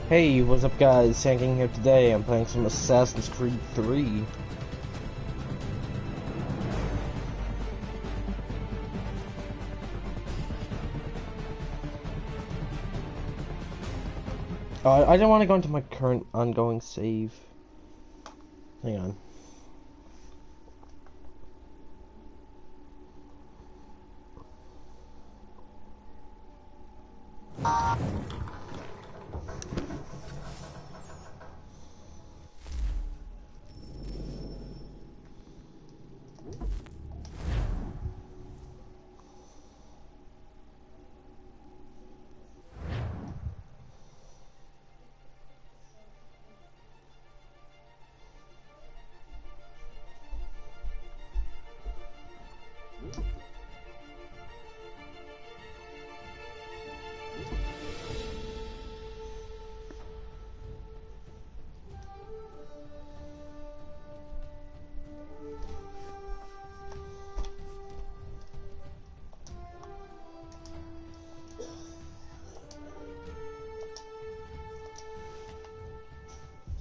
Hey, what's up guys? Sanking here today. I'm playing some Assassin's Creed 3. I don't want to go into my current ongoing save. Hang on.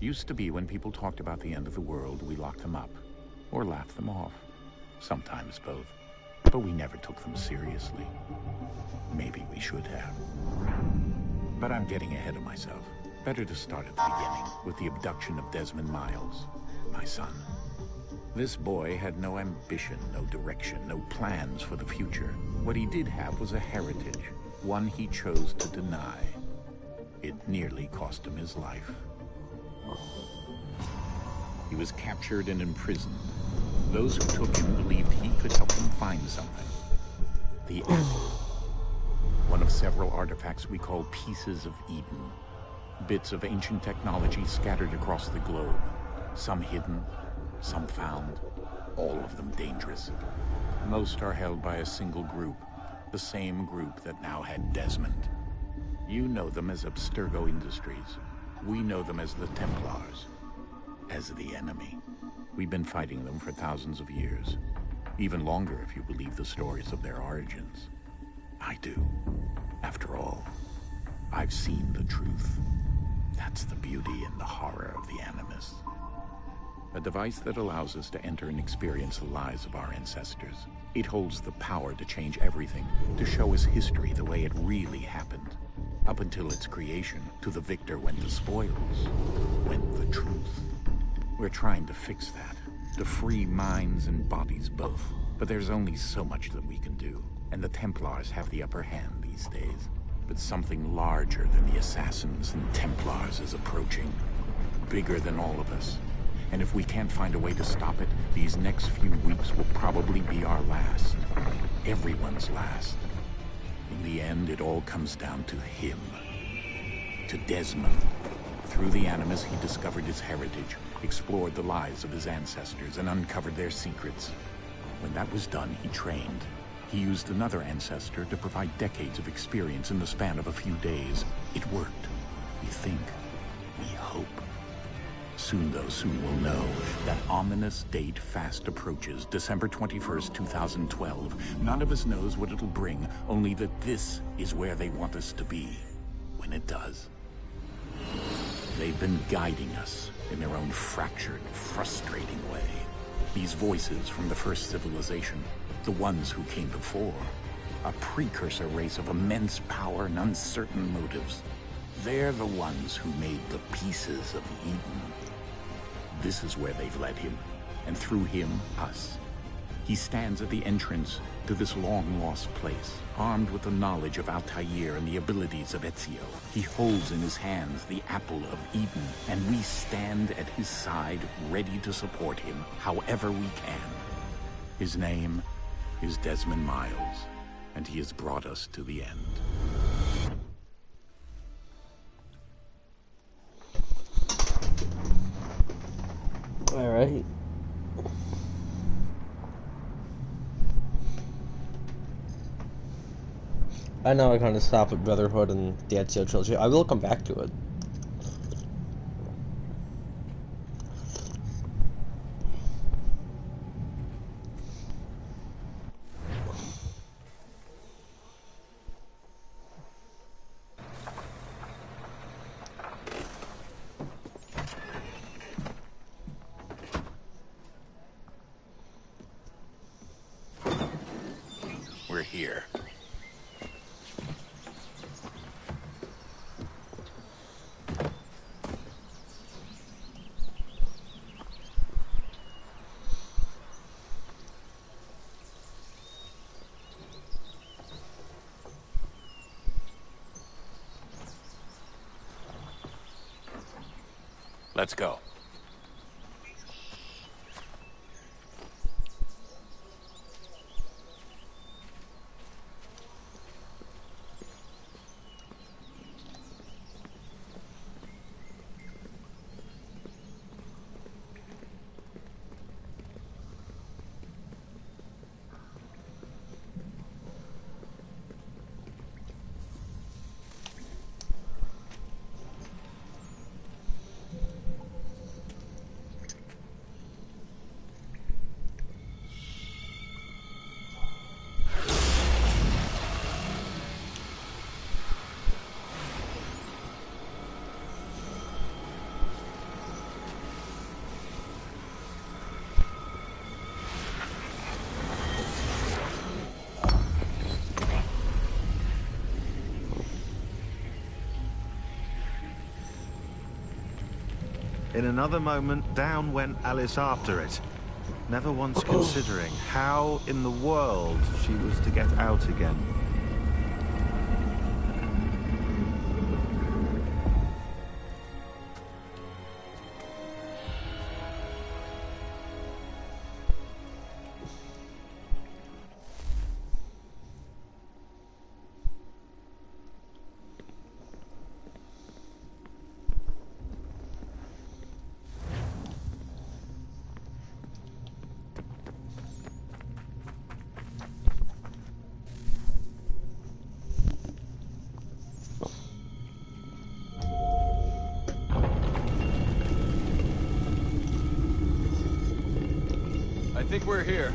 Used to be when people talked about the end of the world, we locked them up. Or laughed them off. Sometimes both. But we never took them seriously. Maybe we should have. But I'm getting ahead of myself. Better to start at the beginning, with the abduction of Desmond Miles, my son. This boy had no ambition, no direction, no plans for the future. What he did have was a heritage, one he chose to deny. It nearly cost him his life. He was captured and imprisoned. Those who took him believed he could help them find something. The apple. One of several artifacts we call pieces of Eden. Bits of ancient technology scattered across the globe. Some hidden, some found, all of them dangerous. Most are held by a single group, the same group that now had Desmond. You know them as Abstergo Industries. We know them as the Templars, as the enemy. We've been fighting them for thousands of years, even longer if you believe the stories of their origins. I do. After all, I've seen the truth. That's the beauty and the horror of the Animus. A device that allows us to enter and experience the lives of our ancestors. It holds the power to change everything, to show us history the way it really happened. Up until its creation, to the victor went the spoils, went the truth. We're trying to fix that, to free minds and bodies both. But there's only so much that we can do, and the Templars have the upper hand these days. But something larger than the Assassins and Templars is approaching, bigger than all of us. And if we can't find a way to stop it, these next few weeks will probably be our last. Everyone's last. In the end, it all comes down to him. To Desmond. Through the Animus, he discovered his heritage, explored the lives of his ancestors, and uncovered their secrets. When that was done, he trained. He used another ancestor to provide decades of experience in the span of a few days. It worked. We think. We hope. Soon, though, soon we'll know. That ominous date fast approaches, December 21st, 2012. None of us knows what it'll bring, only that this is where they want us to be, when it does. They've been guiding us in their own fractured, frustrating way. These voices from the first civilization, the ones who came before, a precursor race of immense power and uncertain motives. They're the ones who made the pieces of Eden. This is where they've led him, and through him, us. He stands at the entrance to this long-lost place, armed with the knowledge of Altair and the abilities of Ezio. He holds in his hands the apple of Eden, and we stand at his side, ready to support him however we can. His name is Desmond Miles, and he has brought us to the end. Alright. I know I kind of stopped at Brotherhood and the Ezio trilogy. I will come back to it. here. Let's go. In another moment, down went Alice after it, never once considering how in the world she was to get out again. I think we're here.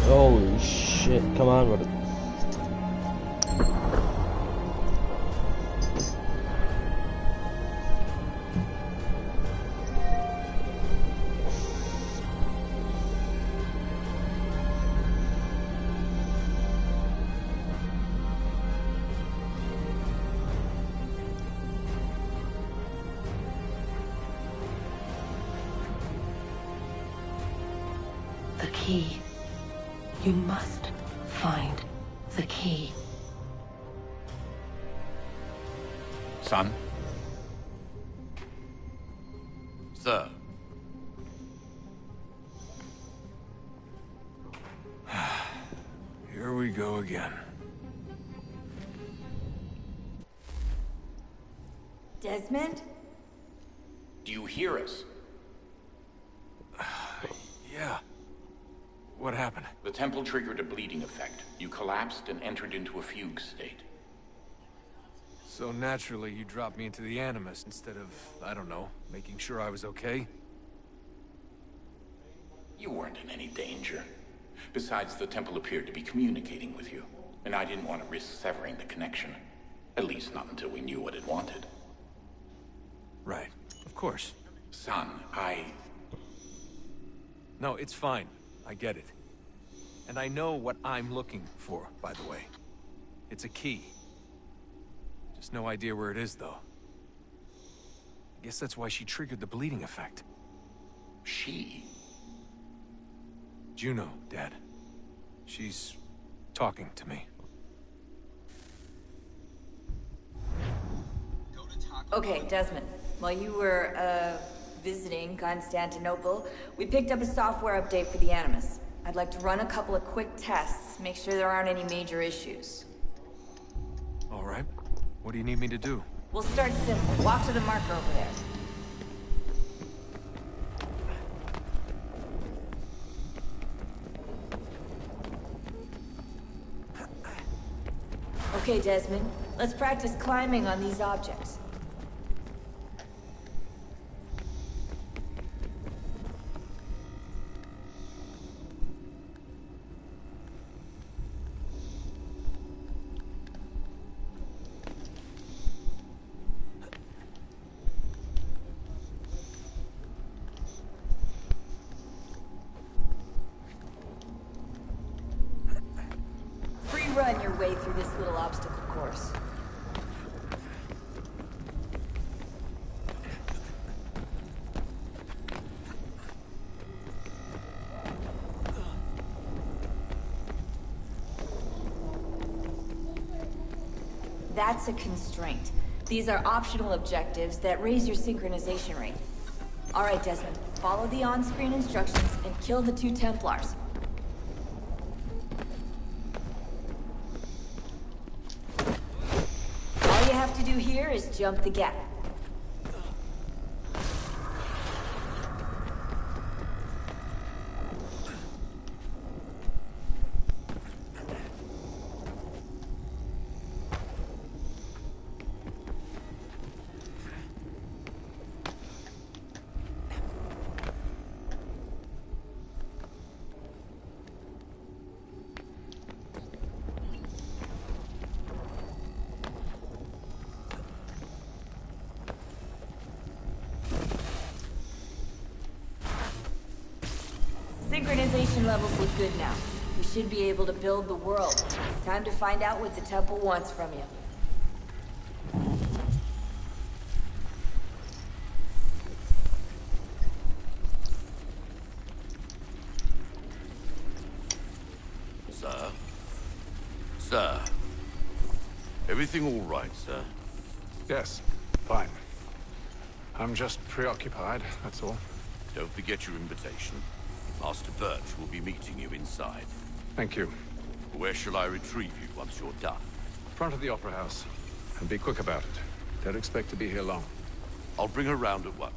Holy shit, come on with it. The key. You must find the key. Son? Sir. Here we go again. Desmond? Do you hear us? Yeah. What happened? The temple triggered a bleeding effect. You collapsed and entered into a fugue state. So naturally, you dropped me into the Animus instead of, I don't know, making sure I was okay? You weren't in any danger. Besides, the temple appeared to be communicating with you, and I didn't want to risk severing the connection. At least not until we knew what it wanted. Right. Of course. Son, No, it's fine. I get it. And I know what I'm looking for, by the way. It's a key. Just no idea where it is, though. I guess that's why she triggered the bleeding effect. She? Juno, Dad. She's talking to me. Okay, Desmond. While you were, visiting Constantinople, we picked up a software update for the Animus. I'd like to run a couple of quick tests, make sure there aren't any major issues. All right. What do you need me to do? We'll start simple. Walk to the marker over there. Okay, Desmond. Let's practice climbing on these objects. Run your way through this little obstacle course. That's a constraint. These are optional objectives that raise your synchronization rate. All right, Desmond, follow the on-screen instructions and kill the 2 Templars. All you have to do here is jump the gap. Synchronization levels look good now. We should be able to build the world. Time to find out what the temple wants from you. Sir? Sir? Everything all right, sir? Yes, fine. I'm just preoccupied, that's all. Don't forget your invitation. Master Birch will be meeting you inside. Thank you. Where shall I retrieve you once you're done? Front of the Opera House. And be quick about it. Don't expect to be here long. I'll bring her round at once.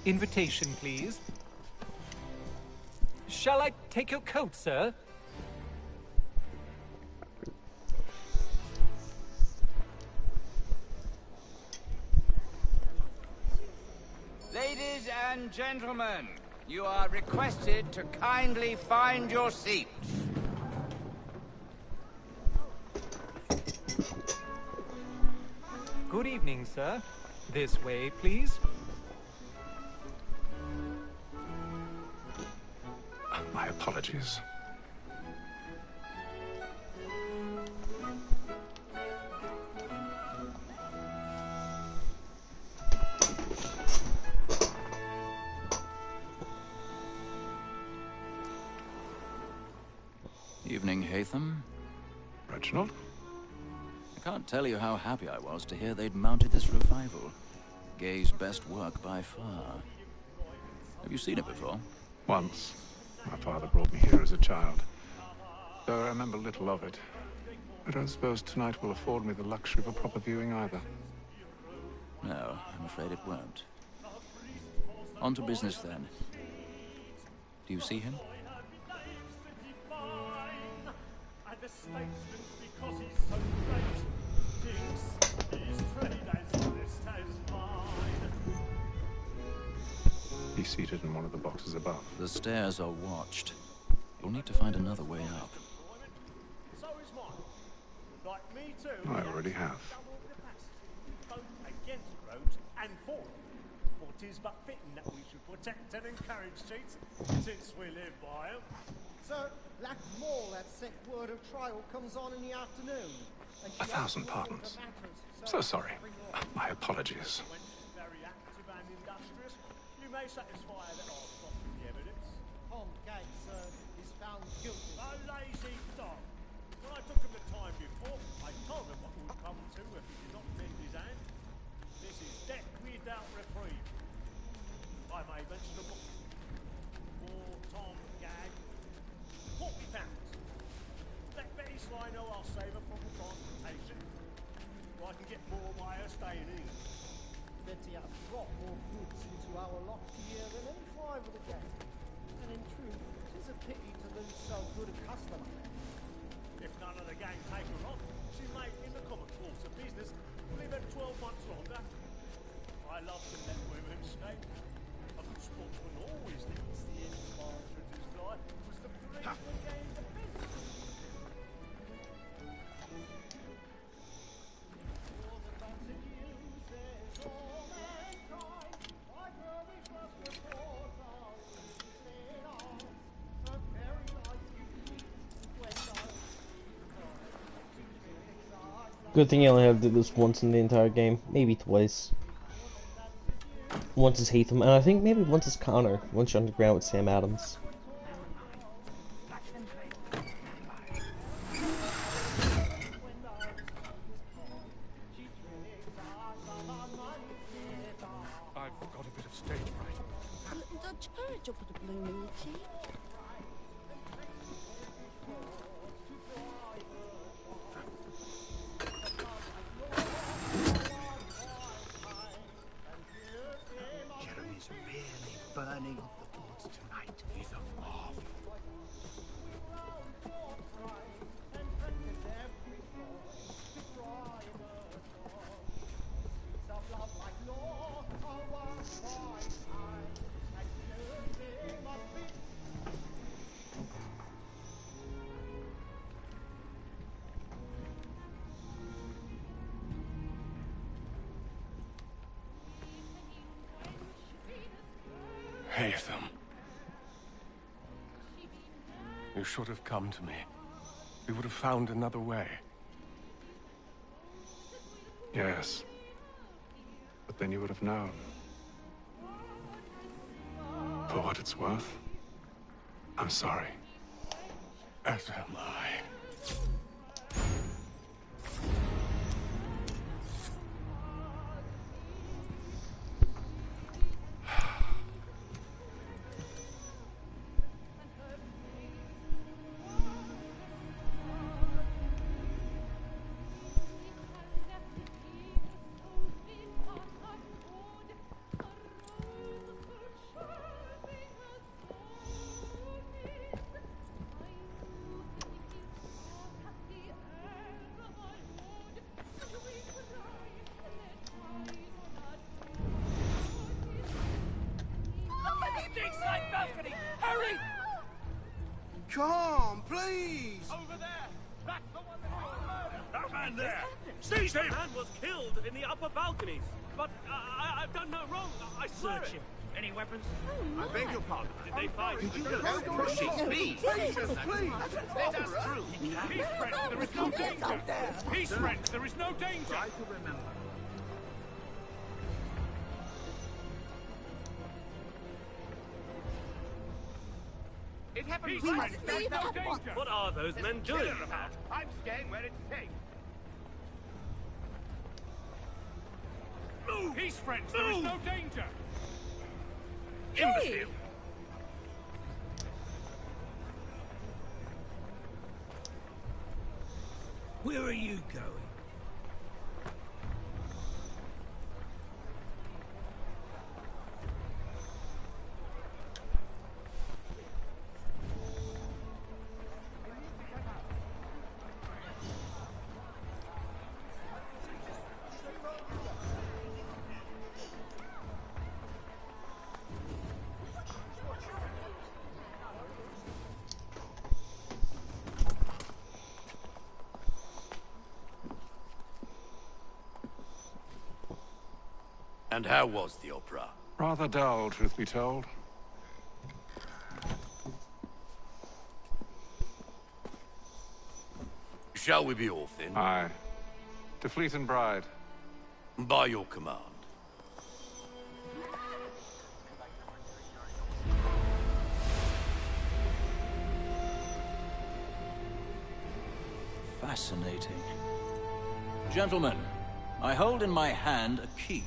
Invitation, please. Shall I take your coat, sir? Ladies and gentlemen, you are requested to kindly find your seats. Good evening, sir. This way, please. My apologies. Evening, Haytham. Reginald? I can't tell you how happy I was to hear they'd mounted this revival. Gay's best work by far. Have you seen it before? Once. My father brought me here as a child. Though I remember little of it. I don't suppose tonight will afford me the luxury of a proper viewing either. No, I'm afraid it won't. On to business then. Do you see him? He's seated in one of the boxes above. The stairs are watched. You'll need to find another way up. I already have. It is but fitting that we should protect and encourage cheats, since we live by them. Sir, Black Mall had sent word of trial comes on in the afternoon. And she 1,000 pardons. So sorry. My apologies. Very active and industrious. You may satisfy that I've got from the evidence. Tom Gag, sir, is found guilty. A lazy dog. When I took him the time before, I told him what would come to if he did not lend his hand. This is death without reprieve. I may mention a book. For Tom Gag, £40. Let Betty Sly know I'll save her from the transportation. Or I can get more by her staying in. Betty has brought more goods into our locked year than any five of the gang. And in truth, it is a pity to lose so good a customer. If none of the gang take her on, she may, in the common course of business, live at 12 months longer. I love to let women escape. A good sportsman always thinks the end of his life was the freedom of gain defense. Good thing you only have to do this once in the entire game, maybe twice. Once is Hatham, and I think maybe once is Connor, once you're underground with Sam Adams. I've got a bit of stage fright. A little Dutch courage will put a bloom in your cheek. Jeremy's really burning up the boards tonight. He's a marvel. Hatham. You should have come to me. We would have found another way. Yes. But then you would have known. For what it's worth, I'm sorry. As am I. Come, please! Over there! That's the one that man there! Seize him! Man was killed in the upper balconies. But I've done no wrong. I swear it. Any weapons? I beg your pardon. Did they find? Don't push it, please! Please! Let us through! Peace, friends, there is no danger! Peace, friends, there is no danger! Try to remember. It happened right. There's no danger. What are those men doing? I'm staying where it's safe. Move! Peace, friends, there is no danger! Imbecile! Where are you going? And how was the opera? Rather dull, truth be told. Shall we be off then? Aye. To Fleet and Bride. By your command. Fascinating. Gentlemen, I hold in my hand a key.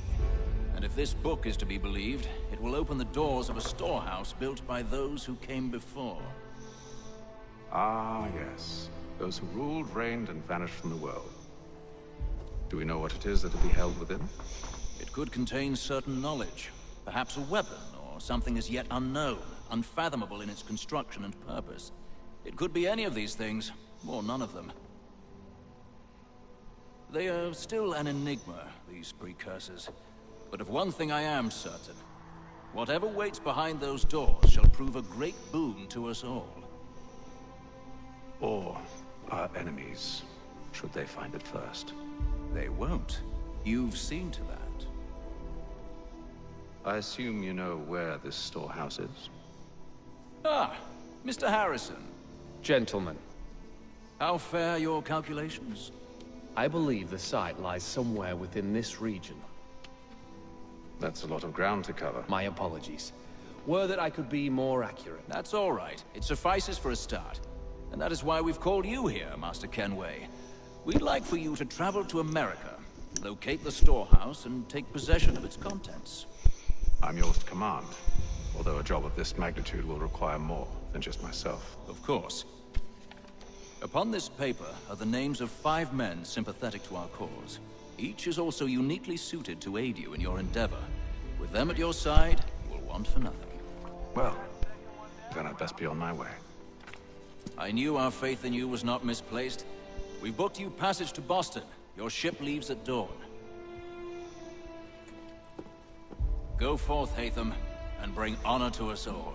And if this book is to be believed, it will open the doors of a storehouse built by those who came before. Ah, yes. Those who ruled, reigned, and vanished from the world. Do we know what it is that will be held within? It could contain certain knowledge. Perhaps a weapon, or something as yet unknown, unfathomable in its construction and purpose. It could be any of these things, or none of them. They are still an enigma, these precursors. But of one thing I am certain. Whatever waits behind those doors shall prove a great boon to us all. Or our enemies, should they find it first. They won't. You've seen to that. I assume you know where this storehouse is? Ah, Mr. Harrison. Gentlemen, How fare your calculations? I believe the site lies somewhere within this region. That's a lot of ground to cover. My apologies. Were that I could be more accurate. That's all right. It suffices for a start. And that is why we've called you here, Master Kenway. We'd like for you to travel to America, locate the storehouse, and take possession of its contents. I'm yours to command, although a job of this magnitude will require more than just myself. Of course. Upon this paper are the names of 5 men sympathetic to our cause. Each is also uniquely suited to aid you in your endeavor. With them at your side, you will want for nothing. Well, then I'd best be on my way. I knew our faith in you was not misplaced. We booked you passage to Boston. Your ship leaves at dawn. Go forth, Hatham, and bring honor to us all.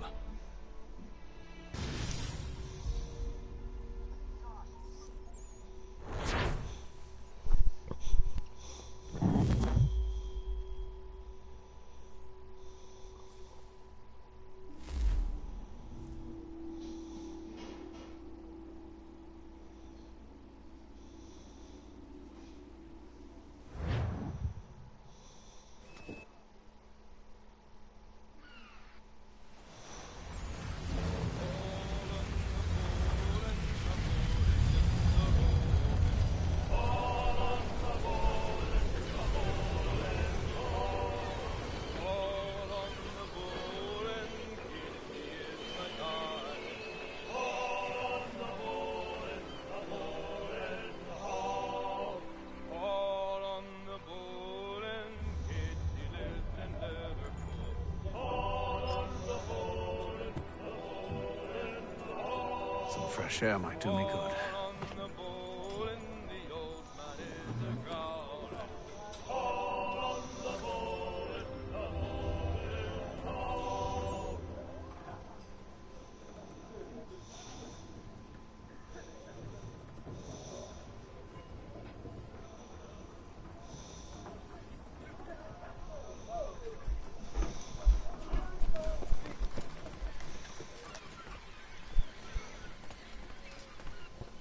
Some fresh air might do me good.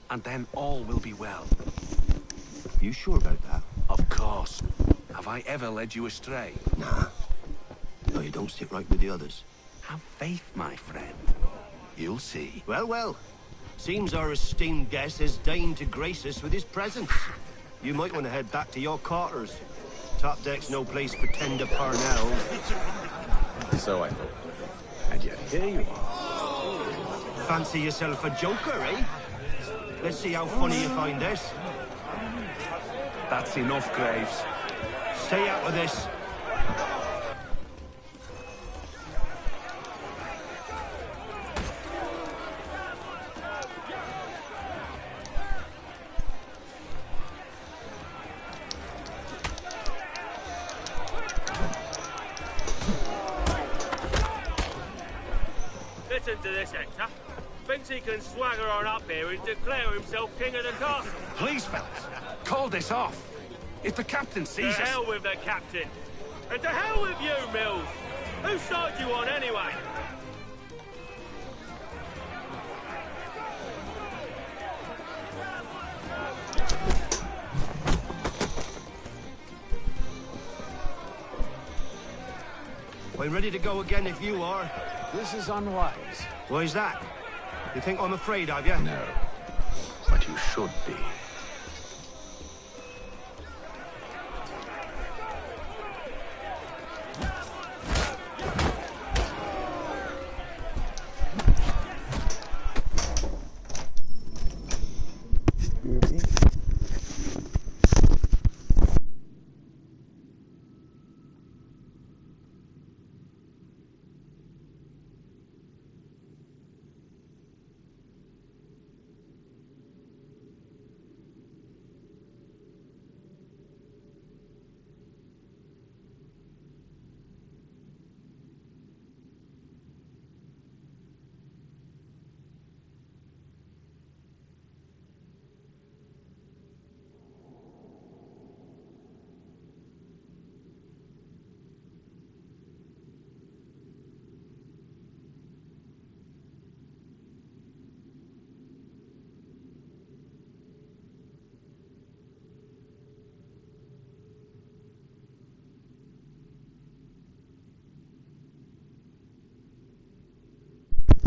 And then all will be well. You sure about that? Of course. Have I ever led you astray? Nah. No, you don't sit right with the others. Have faith, my friend. You'll see. Well, well. Seems our esteemed guest has deigned to grace us with his presence. You might want to head back to your quarters. Top deck's no place for tender Parnell. So I thought. And yet here you are. Fancy yourself a joker, eh? Let's see how funny you find this. That's enough, Graves. Stay out of this. Listen to this, Hector. Thinks he can swagger on up here and declare himself king of the castle. Please, fellas, call this off. If the captain To sees us... hell with the captain. And to hell with you, Mills. Whose side you on, anyway? I'm ready to go again if you are. This is unwise. Why's that? You think I'm afraid of you? No. But you should be.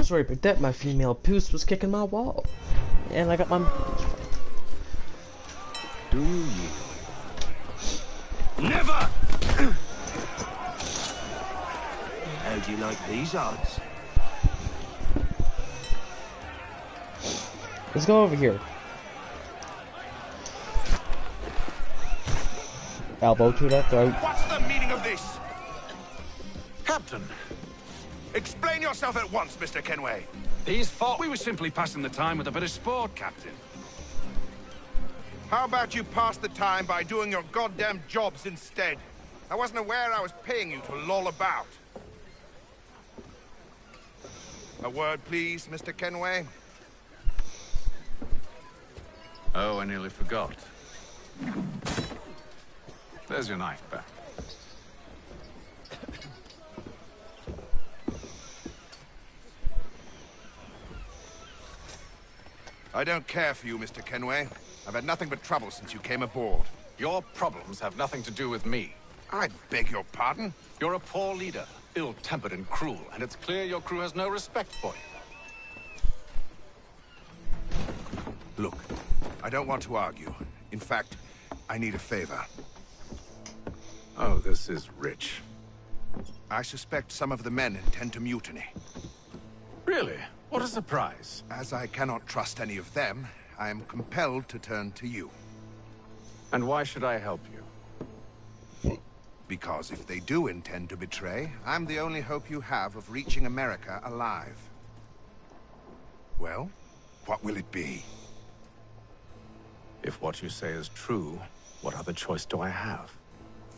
Sorry about that, my female puss was kicking my wall. And I got my... Do you yield? Never! How do you like these odds? Let's go over here. Elbow to that throat. What's the meaning of this? Captain! Explain yourself at once, Mr. Kenway. These fought. We were simply passing the time with a bit of sport, Captain. How about you pass the time by doing your goddamn jobs instead? I wasn't aware I was paying you to loll about. A word, please, Mr. Kenway. Oh, I nearly forgot. There's your knife back. I don't care for you, Mr. Kenway. I've had nothing but trouble since you came aboard. Your problems have nothing to do with me. I beg your pardon? You're a poor leader, ill-tempered and cruel, and it's clear your crew has no respect for you. Look, I don't want to argue. In fact, I need a favor. Oh, this is rich. I suspect some of the men intend to mutiny. Really? What a surprise. As I cannot trust any of them, I am compelled to turn to you. And why should I help you? Because if they do intend to betray, I'm the only hope you have of reaching America alive. Well, what will it be? If what you say is true, what other choice do I have?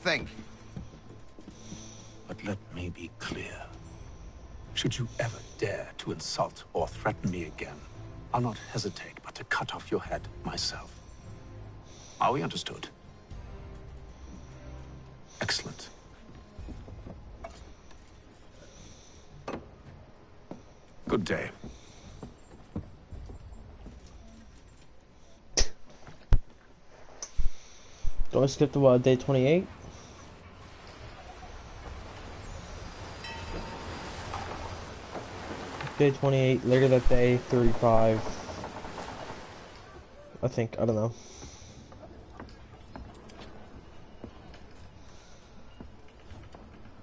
Think. But let me be clear. Should you ever dare to insult or threaten me again, I'll not hesitate but to cut off your head myself. Are we understood? Excellent. Good day. Do I skip to day 28? Day 28, later that day, 35. I think, I don't know.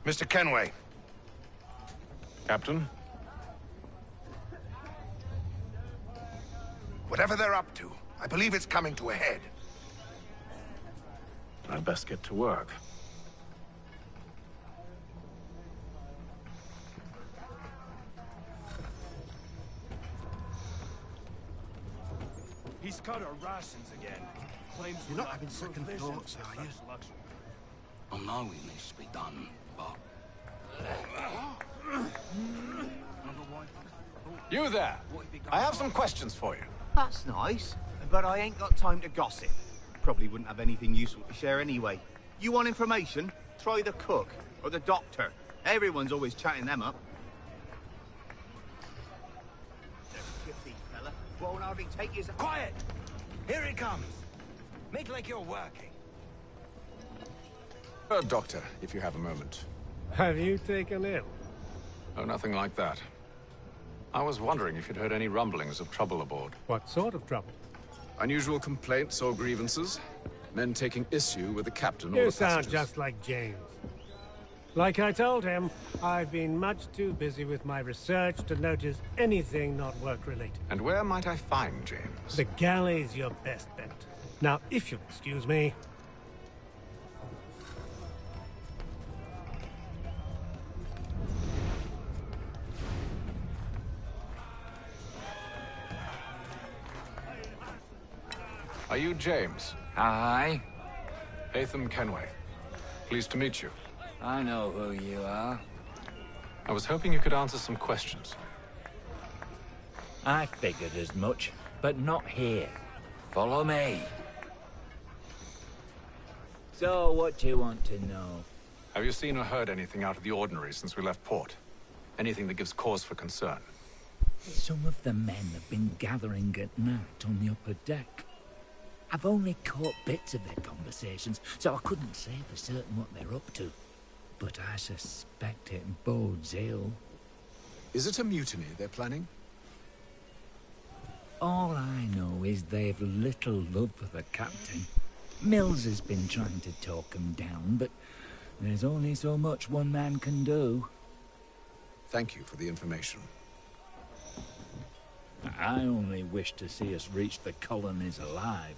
Mr. Kenway. Captain? Whatever they're up to, I believe it's coming to a head. I'd best get to work. He's cut our rations again. Claims You're not having second thoughts, are you? I know it needs to be done, but... You there! I have some questions for you. That's nice, but I ain't got time to gossip. Probably wouldn't have anything useful to share anyway. You want information? Try the cook or the doctor. Everyone's always chatting them up. Fella. Won't hardly take his... Quiet! Here he comes. Make like you're working. Doctor, if you have a moment. Have you taken ill? Oh, nothing like that. I was wondering if you'd heard any rumblings of trouble aboard. What sort of trouble? Unusual complaints or grievances? Men taking issue with the captain or You the sound passengers? just like James. Like I told him, I've been much too busy with my research to notice anything not work-related. And where might I find James? The galley's your best bet. Now, if you'll excuse me... Are you James? Aye. Hatham Kenway. Pleased to meet you. I know who you are. I was hoping you could answer some questions. I figured as much, but not here. Follow me. So, what do you want to know? Have you seen or heard anything out of the ordinary since we left port? Anything that gives cause for concern? Some of the men have been gathering at night on the upper deck. I've only caught bits of their conversations, so I couldn't say for certain what they're up to. But I suspect it bodes ill. Is it a mutiny they're planning? All I know is they've little love for the captain. Mills has been trying to talk him down, but there's only so much one man can do. Thank you for the information. I only wish to see us reach the colonies alive.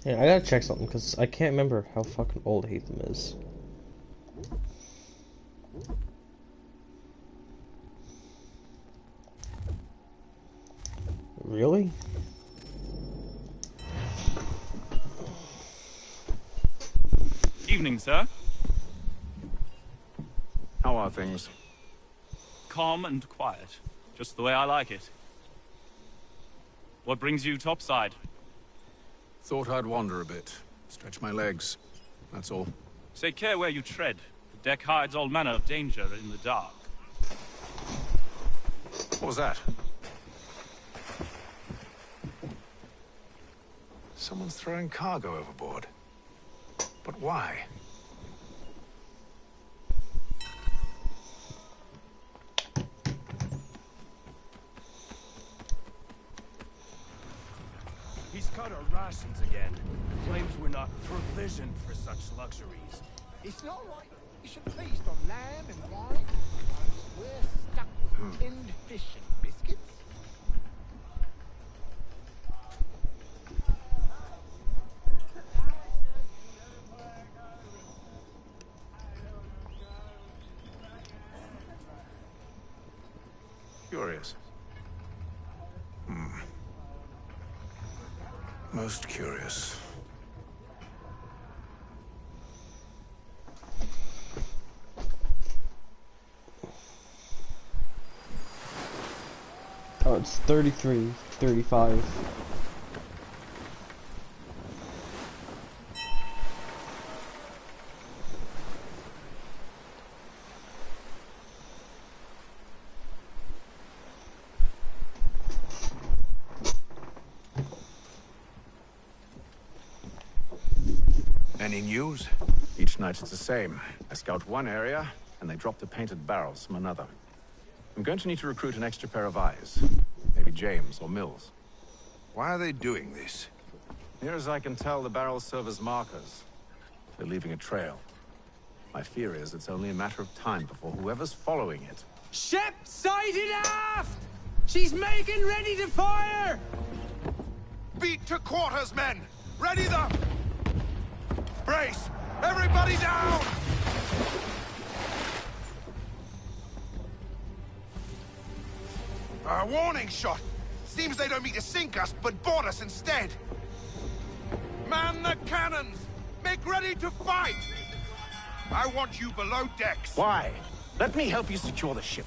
Yeah, I gotta check something, because I can't remember how fucking old Hatham is. Really? Evening, sir. How are things? Calm and quiet. Just the way I like it. What brings you topside? Thought I'd wander a bit. Stretch my legs. That's all. Take care where you tread. The deck hides all manner of danger in the dark. What was that? Someone's throwing cargo overboard. But why? He's cut our rations again. Claims we're not provisioned for such luxuries. It's not right. You should feast on lamb and wine. We're stuck with tinned fish and biscuits. Curious. Most curious. Oh, it's 33, 35. Any news? Each night it's the same. I scout one area, and they drop the painted barrels from another. I'm going to need to recruit an extra pair of eyes. Maybe James or Mills. Why are they doing this? Near as I can tell, the barrels serve as markers. They're leaving a trail. My fear is it's only a matter of time before whoever's following it... Ship sighted aft! She's making ready to fire! Beat to quarters, men! Ready the... Brace! Everybody down! A warning shot! Seems they don't mean to sink us, but board us instead! Man the cannons! Make ready to fight! I want you below decks. Why? Let me help you secure the ship.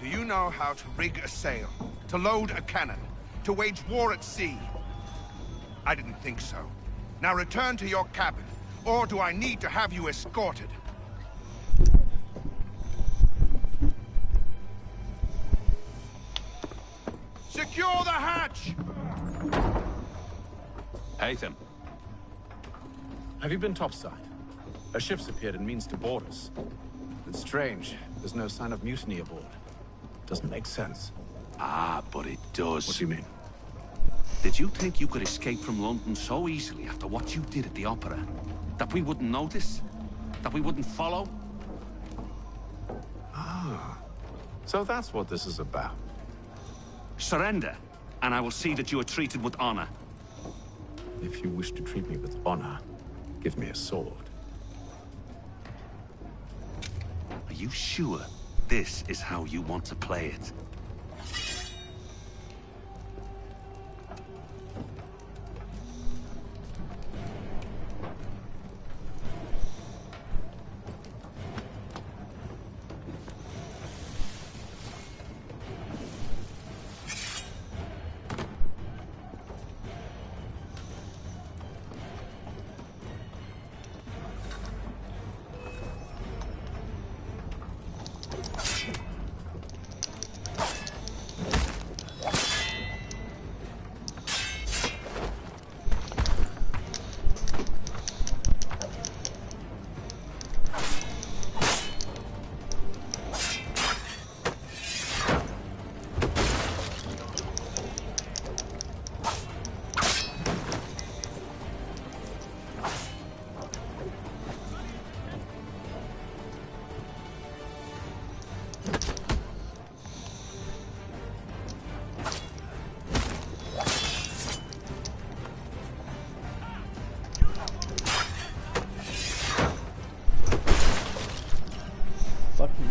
Do you know how to rig a sail? To load a cannon? To wage war at sea? I didn't think so. Now return to your cabin, or do I need to have you escorted? Secure the hatch! Haytham. Have you been topside? A ship's appeared and means to board us. It's strange. There's no sign of mutiny aboard. Doesn't make sense. Ah, but it does. What do you mean? Did you think you could escape from London so easily after what you did at the opera? That we wouldn't notice? That we wouldn't follow? Ah. So that's what this is about. Surrender, and I will see that you are treated with honor. If you wish to treat me with honor, give me a sword. Are you sure this is how you want to play it?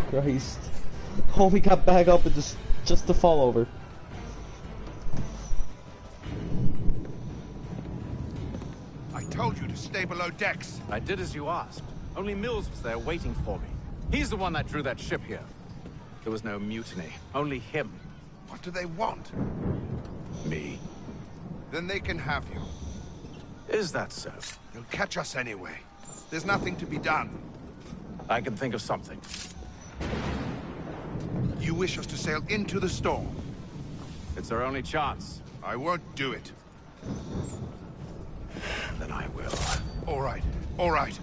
Christ. Oh, we got back up and just to fall over. I told you to stay below decks. I did as you asked. Only Mills was there waiting for me. He's the one that drew that ship here. There was no mutiny. Only him. What do they want? Me. Then they can have you. Is that so? They'll catch us anyway. There's nothing to be done. I can think of something. You wish us to sail into the storm? It's our only chance. I won't do it. Then I will. All right. All right.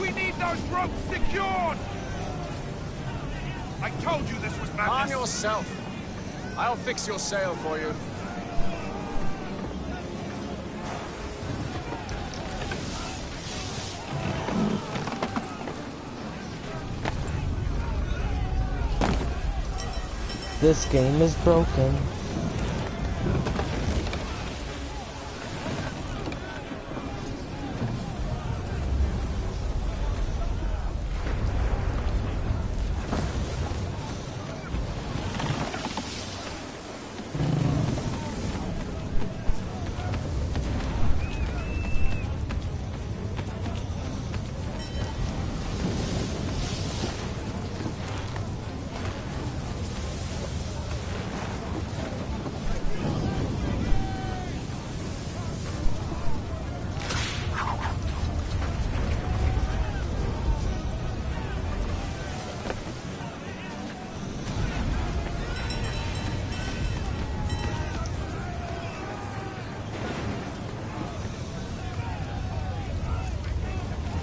We need those ropes secured! I told you this was madness! Calm yourself. I'll fix your sail for you. This game is broken.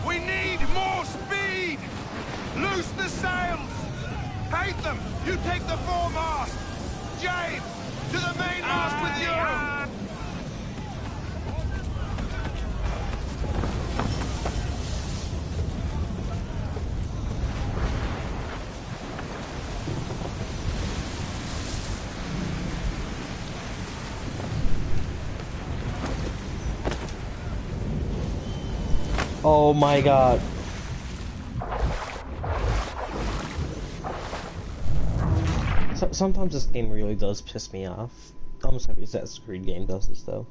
We need more speed! Loose the sails! Haytham, you take the foremast! James, to the mainmast with you! Oh my god. Sometimes this game really does piss me off. Almost every Assassin's Creed game does this though.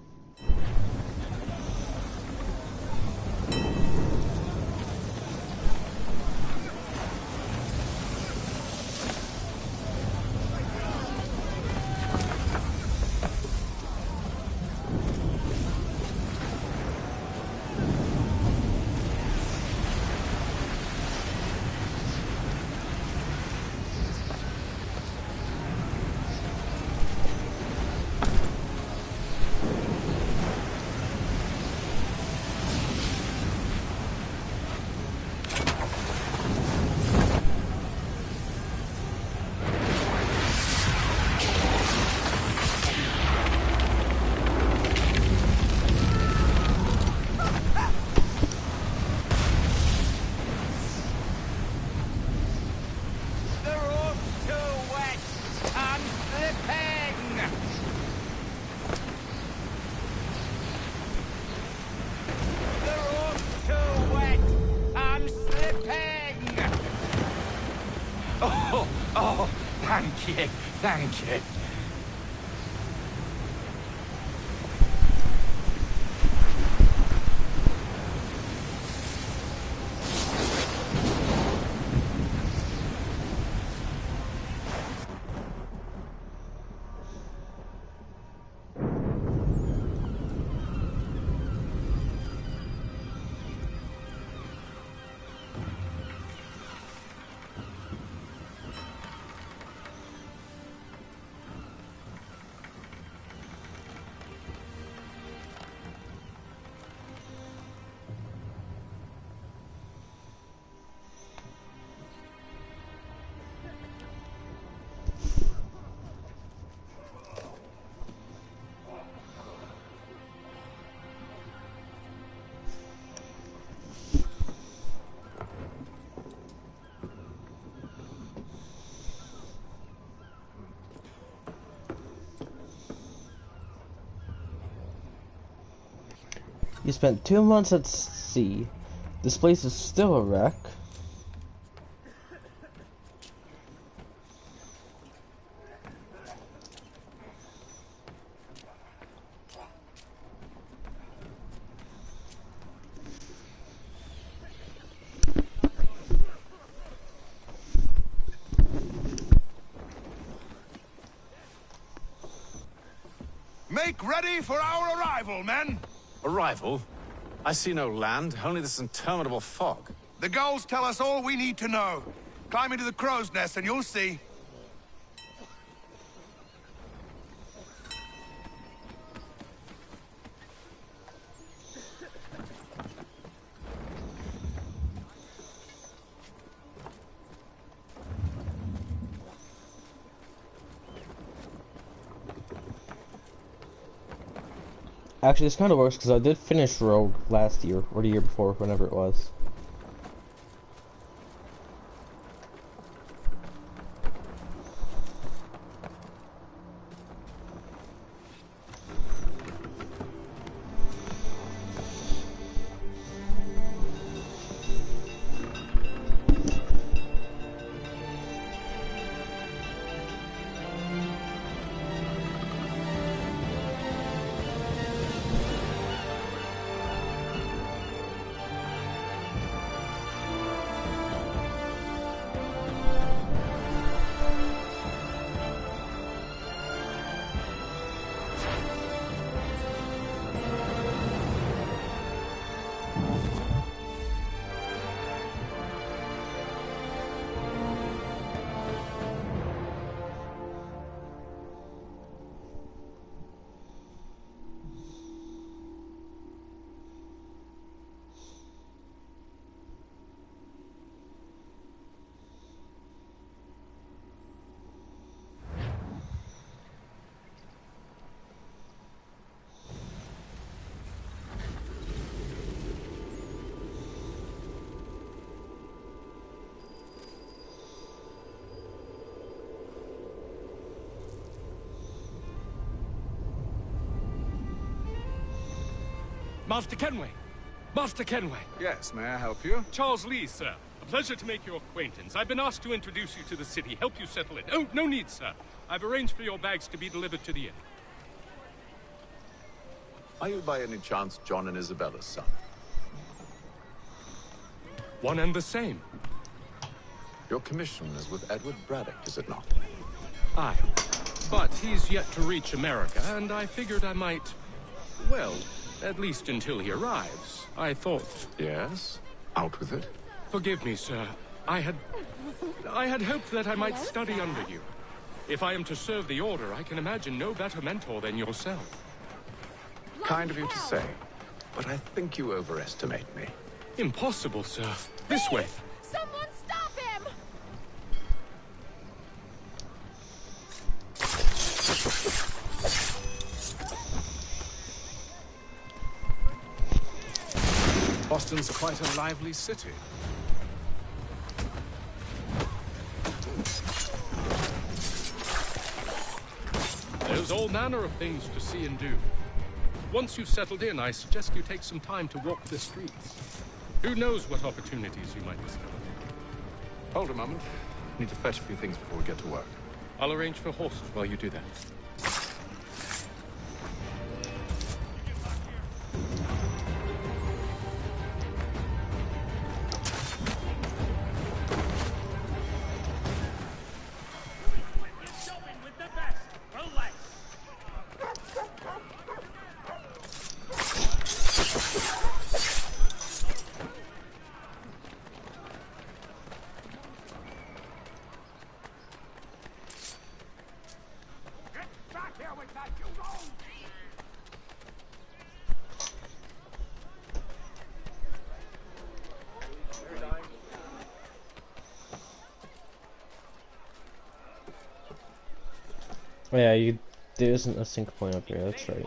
Oh, thank you, thank you. You spent 2 months at sea. This place is still a wreck. Make ready for our arrival, men! Arrival? I see no land, only this interminable fog. The gulls tell us all we need to know. Climb into the crow's nest and you'll see. Actually, this kind of works because I did finish Rogue last year, or the year before, whenever it was. Master Kenway! Master Kenway! Yes, may I help you? Charles Lee, sir. A pleasure to make your acquaintance. I've been asked to introduce you to the city, help you settle in. Oh, no need, sir. I've arranged for your bags to be delivered to the inn. Are you by any chance John and Isabella's son? One and the same. Your commission is with Edward Braddock, is it not? Aye. But he's yet to reach America, and I figured I might... well, at least until he arrives. I thought... Yes? Out with it. Forgive me, sir. I had hoped that I might study under you. If I am to serve the Order, I can imagine no better mentor than yourself. Kind of you to say, but I think you overestimate me. Impossible, sir. This way. Someone stop him! Boston's quite a lively city. There's all manner of things to see and do. Once you've settled in, I suggest you take some time to walk the streets. Who knows what opportunities you might discover. Hold a moment. Need to fetch a few things before we get to work. I'll arrange for horses while you do that. Oh yeah, there isn't a sync point up here, that's right.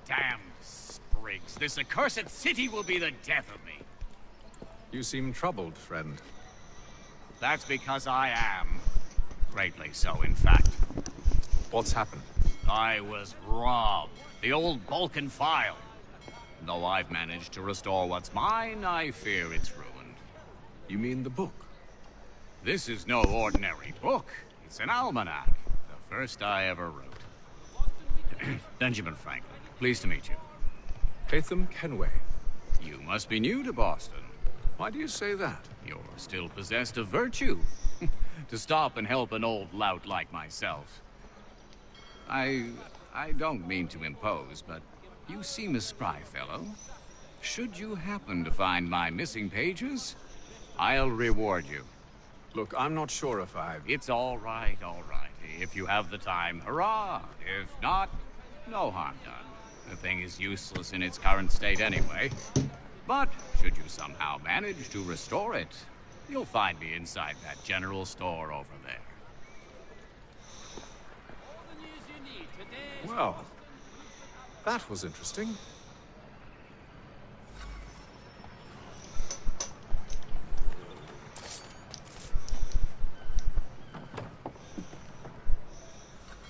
Damn sprigs. This accursed city will be the death of me. You seem troubled, friend. That's because I am. Greatly so, in fact. What's happened? I was robbed. The old Balkan file. Though I've managed to restore what's mine, I fear it's ruined. You mean the book? This is no ordinary book. It's an almanac. The first I ever wrote. Benjamin Franklin. Pleased to meet you. Haytham Kenway. You must be new to Boston. Why do you say that? You're still possessed of virtue. To stop and help an old lout like myself. I don't mean to impose, but you seem a spry fellow. Should you happen to find my missing pages, I'll reward you. Look, I'm not sure if I've... It's all right, all right. If you have the time, hurrah. If not, no harm done. The thing is useless in its current state anyway. But should you somehow manage to restore it, you'll find me inside that general store over there. Well, that was interesting.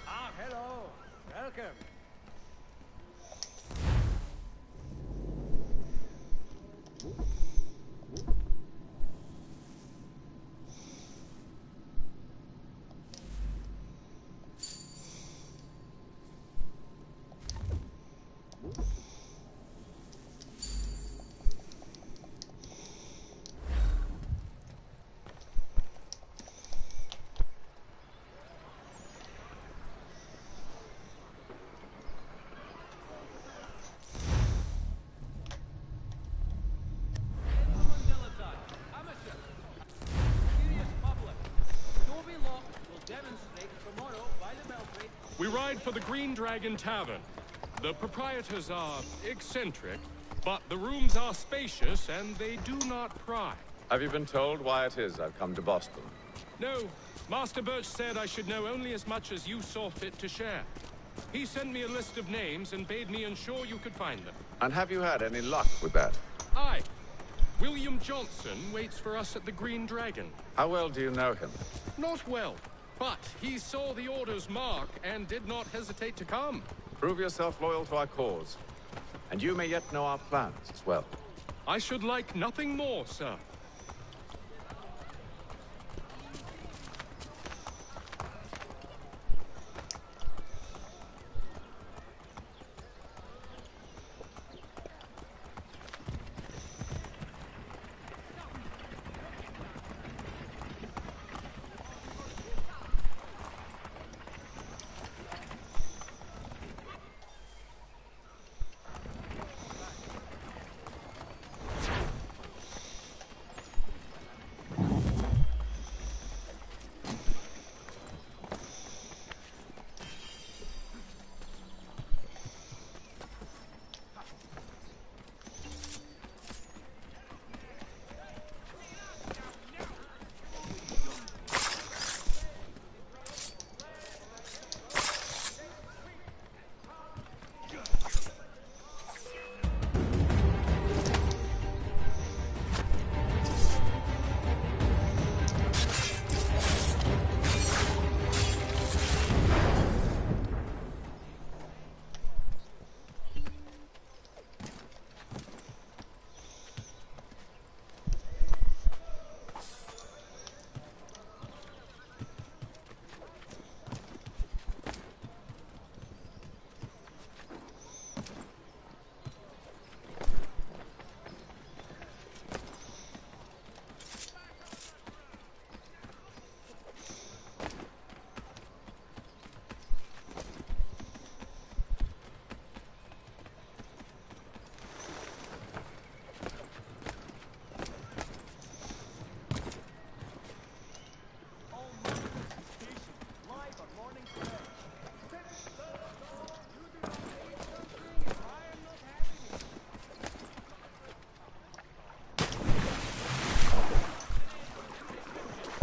Ah, hello. Welcome. We ride for the Green Dragon Tavern. The proprietors are eccentric, but the rooms are spacious and they do not pry. Have you been told why it is I've come to Boston? No, Master Birch said I should know only as much as you saw fit to share. He sent me a list of names and bade me ensure you could find them. And have you had any luck with that? Aye. William Johnson waits for us at the Green Dragon. How well do you know him? Not well, but he saw the order's mark and did not hesitate to come. Prove yourself loyal to our cause. And you may yet know our plans as well. I should like nothing more, sir.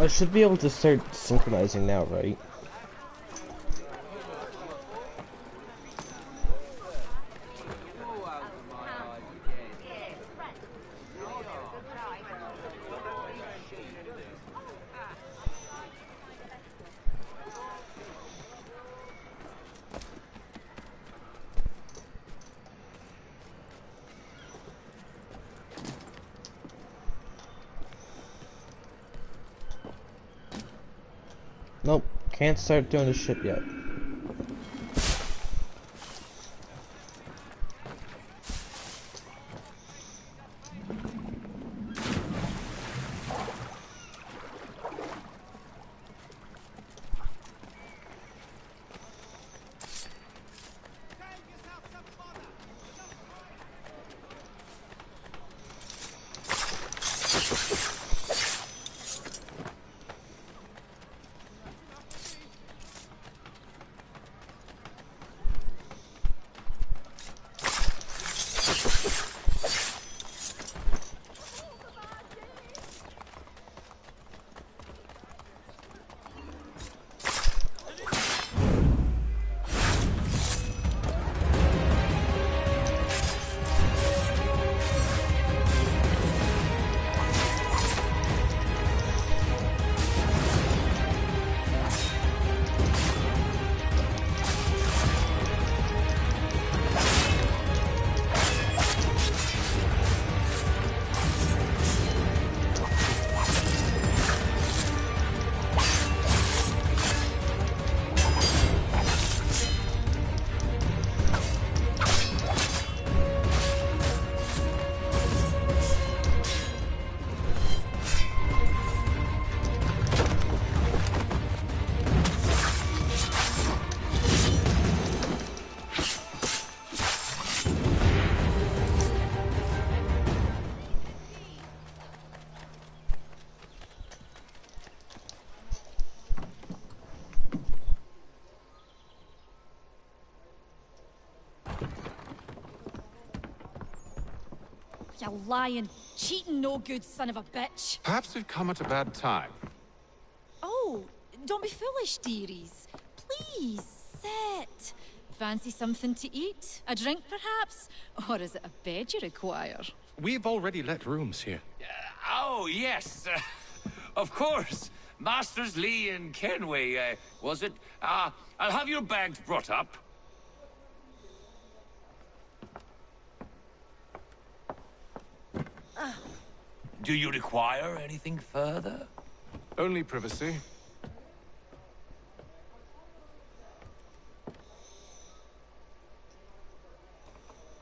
I should be able to start synchronizing now, right? Nope, can't start doing this shit yet. You lying, cheating, no good son of a bitch. Perhaps we've come at a bad time. Oh, don't be foolish, dearies. Please, sit. Fancy something to eat? A drink, perhaps? Or is it a bed you require? We've already let rooms here. Oh, yes. Of course. Masters Lee and Kenway, was it? I'll have your bags brought up. Do you require anything further? Only privacy.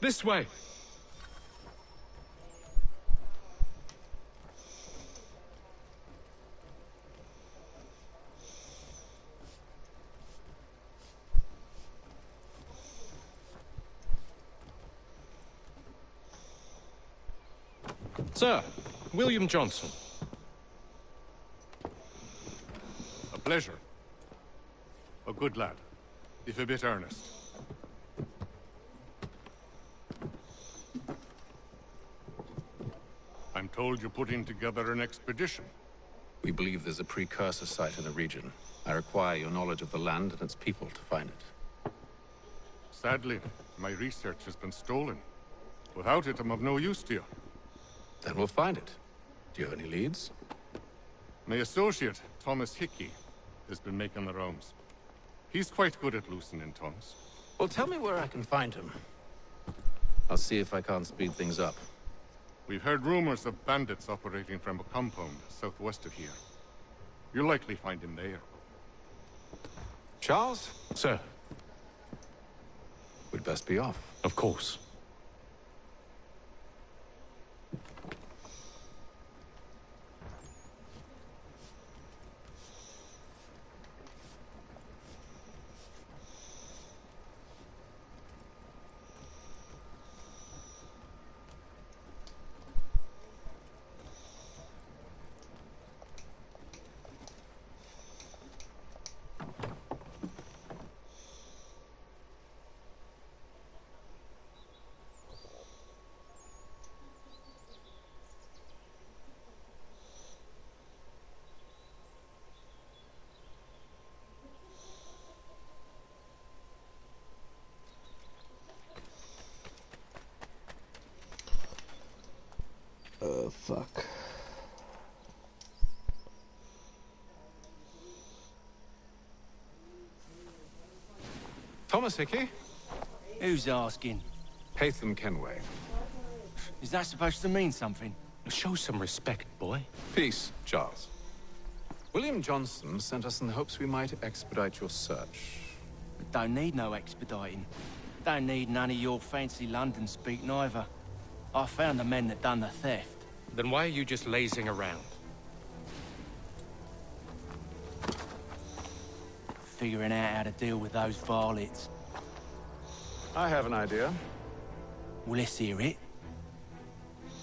This way. Sir, William Johnson. A pleasure. A good lad, if a bit earnest. I'm told you're putting together an expedition. We believe there's a precursor site in the region. I require your knowledge of the land and its people to find it. Sadly, my research has been stolen. Without it, I'm of no use to you. Then we'll find it. Do you have any leads? My associate, Thomas Hickey, has been making the rounds. He's quite good at loosening tongues. Well, tell me where I can find him. I'll see if I can't speed things up. We've heard rumors of bandits operating from a compound southwest of here. You'll likely find him there. Charles? Sir. We'd best be off. Of course. the fuck? Thomas Hickey? Who's asking? Haytham Kenway. Is that supposed to mean something? Show some respect, boy. Peace, Charles. William Johnson sent us in the hopes we might expedite your search. Don't need no expediting. Don't need none of your fancy London speak neither. I found the men that done the theft. Then why are you just lazing around? Figuring out how to deal with those varlets. I have an idea. Well, let's hear it.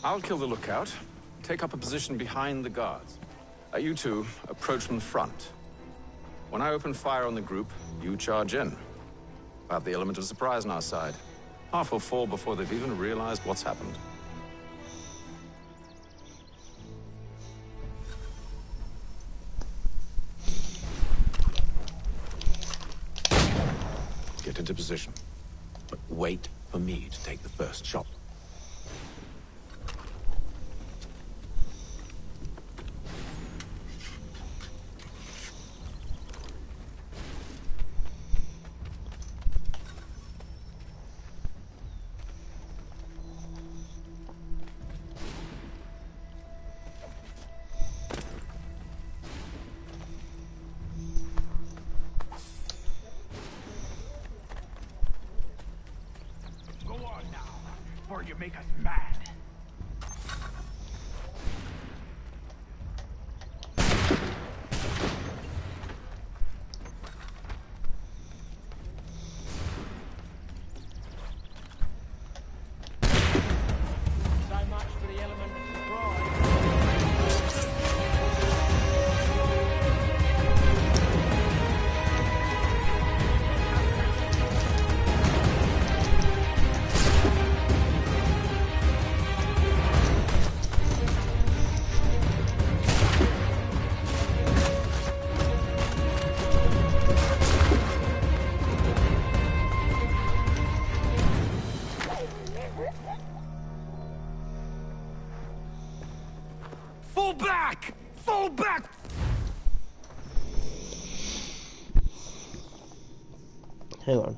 I'll kill the lookout, take up a position behind the guards. You two approach from the front. When I open fire on the group, you charge in. We'll have the element of surprise on our side. Half will fall before they've even realized what's happened. Get into position. But wait for me to take the first shot. Before you make us mad. So much for the element of surprise. Fall back! Fall back! Hang on.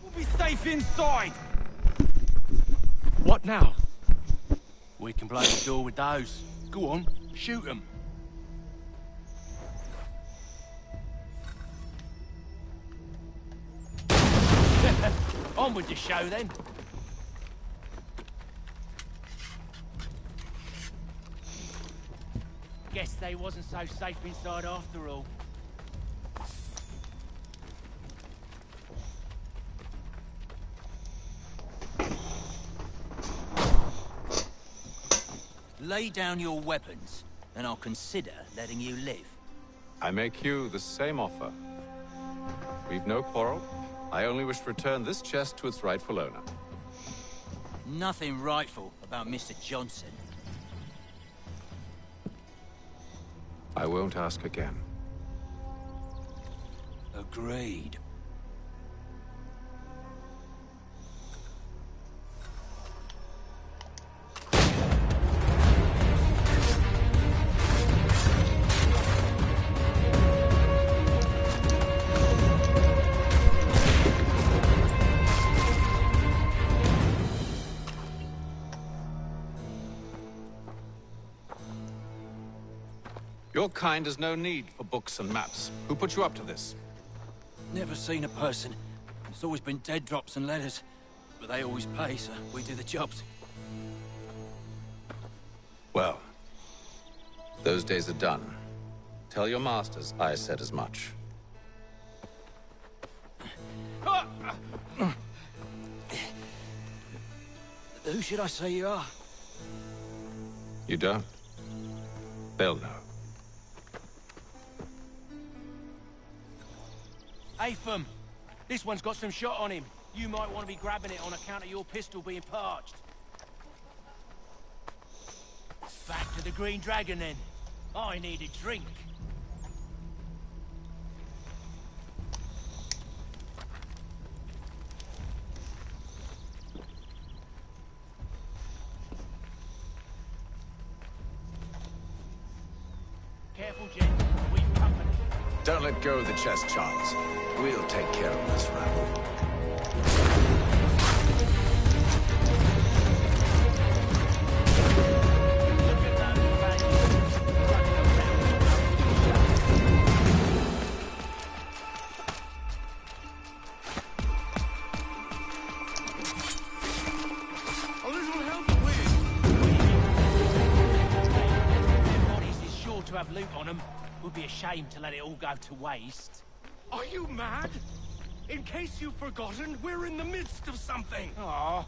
We'll be safe inside! What now? We can blow the door with those. Go on, shoot them. On with the show then. Guess they wasn't so safe inside after all. Lay down your weapons, and I'll consider letting you live. I make you the same offer. We've no quarrel, I only wish to return this chest to its rightful owner. Nothing rightful about Mr. Johnson. I won't ask again. Agreed. Your kind has no need for books and maps. Who put you up to this? Never seen a person. It's always been dead drops and letters. But they always pay, so we do the jobs. Well, those days are done. Tell your masters I said as much. Who should I say you are? You don't? They'll know. Atham, this one's got some shot on him. You might want to be grabbing it on account of your pistol being parched. Back to the Green Dragon, then. I need a drink. Careful, gents. We've company. Don't let go of the chest, Charles. We'll take care of this rabble. A little help, please. Their bodies is sure to have loot on them. Would be a shame to let it all go to waste. Are you mad? In case you've forgotten, we're in the midst of something. Aw,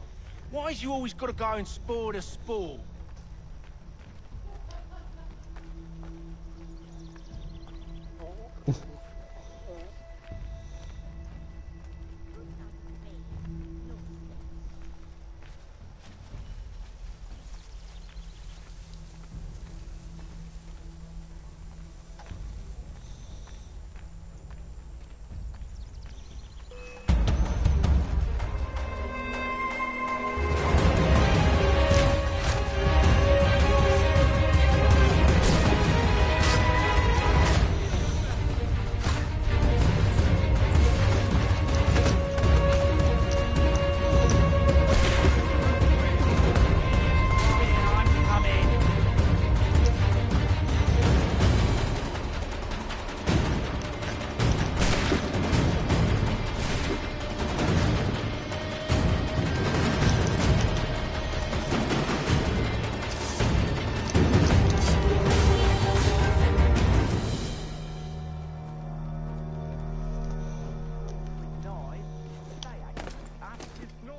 why's you always got to go and spoil the spoil?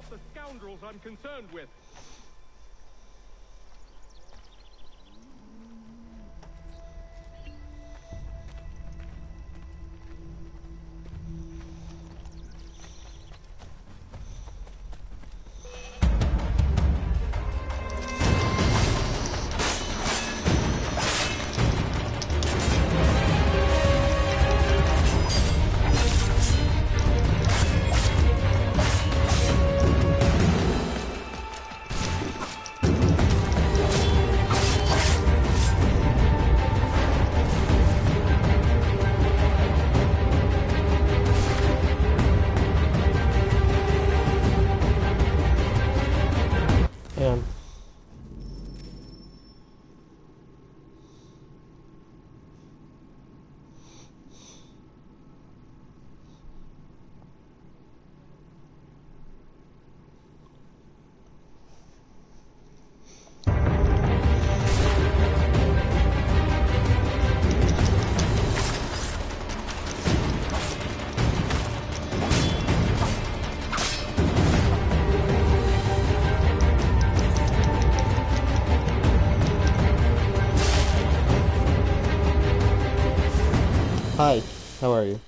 The scoundrels I'm concerned with. Hi, how are you?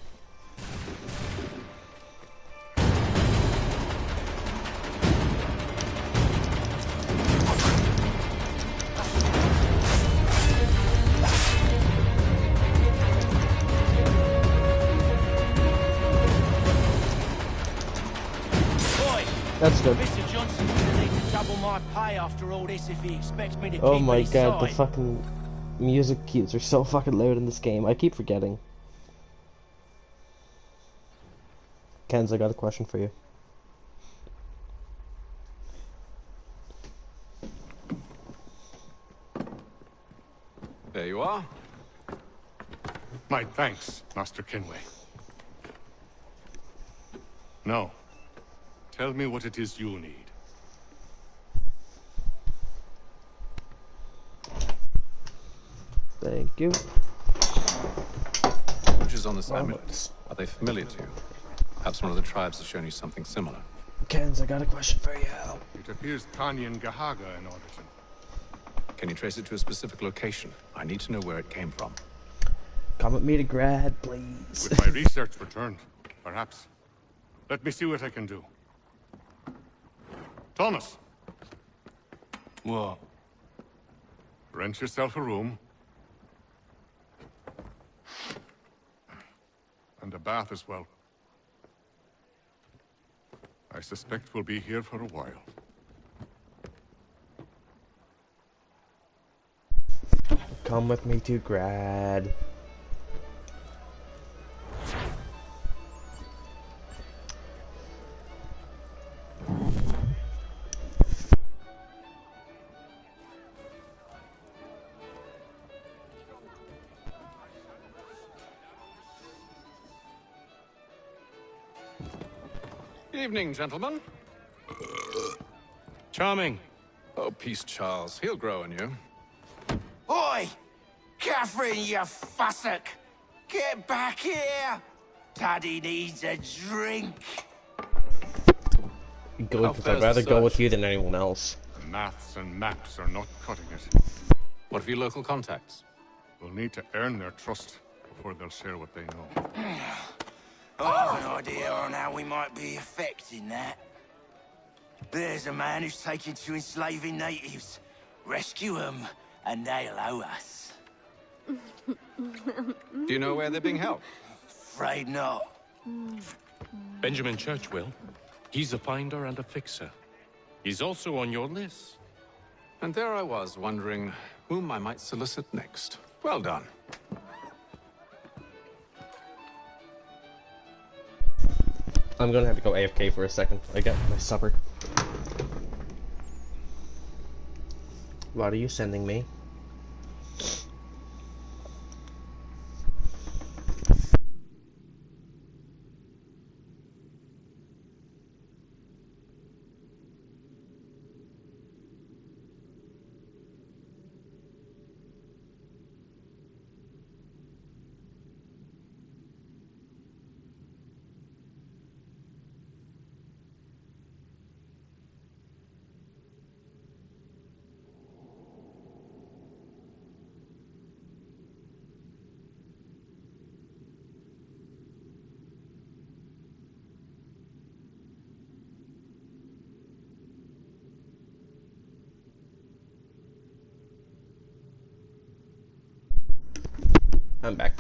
That's good. Mr. Johnson's gonna need to double my pay after all this if he expects me to Oh keep my his god, the side. fucking music cues are so fucking loud in this game. I keep forgetting. Kenz, I got a question for you. There you are. My thanks, Master Kenway. Now, tell me what it is you need. Thank you. Which is on this amulet? Are they familiar to you? Perhaps one of the tribes has shown you something similar. Kenz, I got a question for you. It appears Tanyan Gahaga in origin. Can you trace it to a specific location? I need to know where it came from. Come with me to Grad, please. With my research returned, perhaps. Let me see what I can do. Thomas! What? Rent yourself a room. And a bath as well. I suspect we'll be here for a while. Come with me to Grad. Evening, gentlemen. Charming. Oh, peace, Charles. He'll grow on you. Oi! Catherine, you fussock! Get back here! Daddy needs a drink! Good, because I'd rather go with you than anyone else. Maths and maps are not cutting it. What have your local contacts? We'll need to earn their trust before they'll share what they know. I have an idea on how we might be affecting that. There's a man who's taken to enslaving natives. Rescue them, and they'll owe us. Do you know where they're being held? Afraid not. Benjamin Church will. He's a finder and a fixer. He's also on your list. And there I was, wondering whom I might solicit next. Well done. I'm gonna have to go AFK for a second. I got my supper. What are you sending me? I'm back.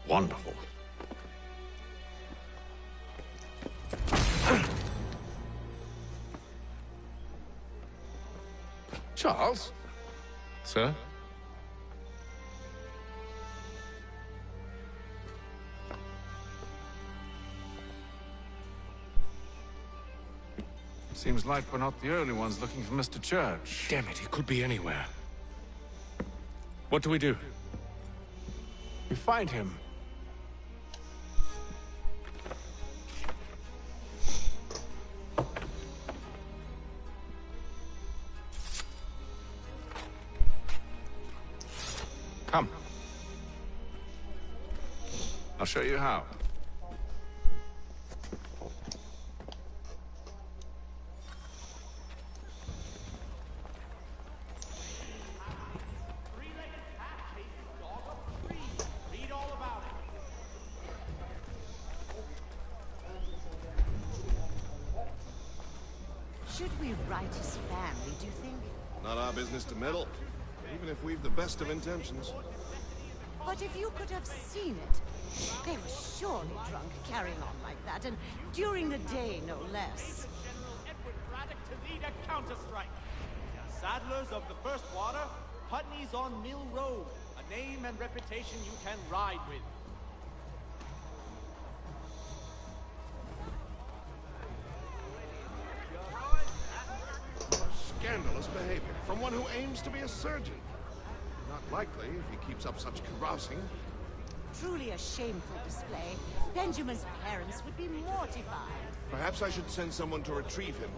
Wonderful. Charles? Sir? Seems like we're not the only ones looking for Mr. Church. Damn it, he could be anywhere. What do we do? We find him. Come. I'll show you how. Should we write his family, do you think? Not our business to meddle, even if we've the best of intentions. But if you could have seen it, they were surely drunk carrying on like that, and during the day, no less. General Edward Braddock to lead a counter-strike. Saddlers of the First Water, Putney's on Mill Road, a name and reputation you can ride with. Scandalous behavior from one who aims to be a surgeon. Not likely if he keeps up such carousing. Truly a shameful display. Benjamin's parents would be mortified. Perhaps I should send someone to retrieve him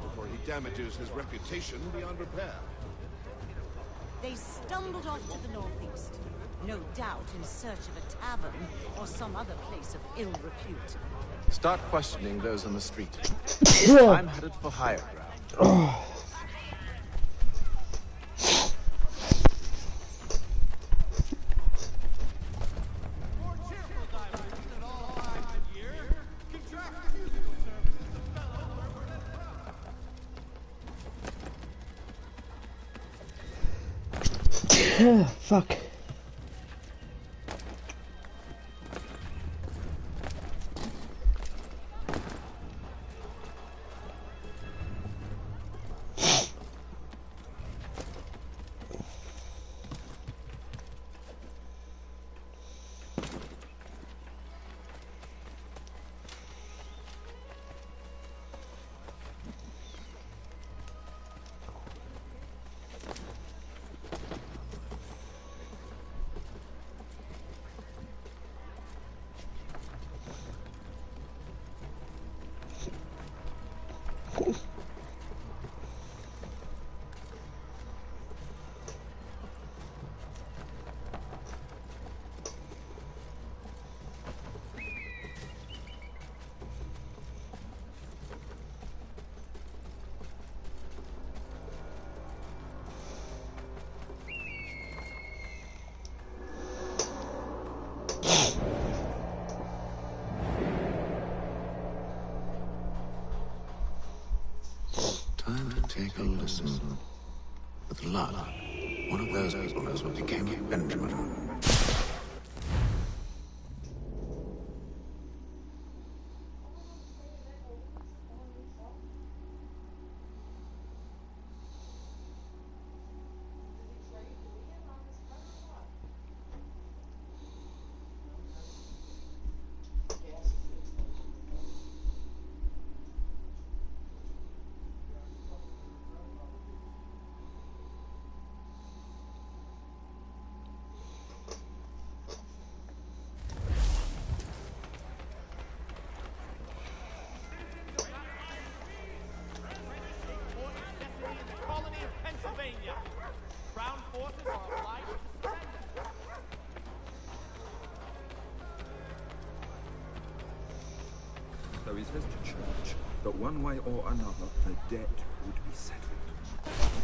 before he damages his reputation beyond repair. They stumbled off to the northeast, no doubt in search of a tavern or some other place of ill repute. Start questioning those on the street. I'm headed for higher ground. Fuck. Time to take a listen. With luck, one of those people knows what became of Benjamin. So he says to church that one way or another the debt would be settled.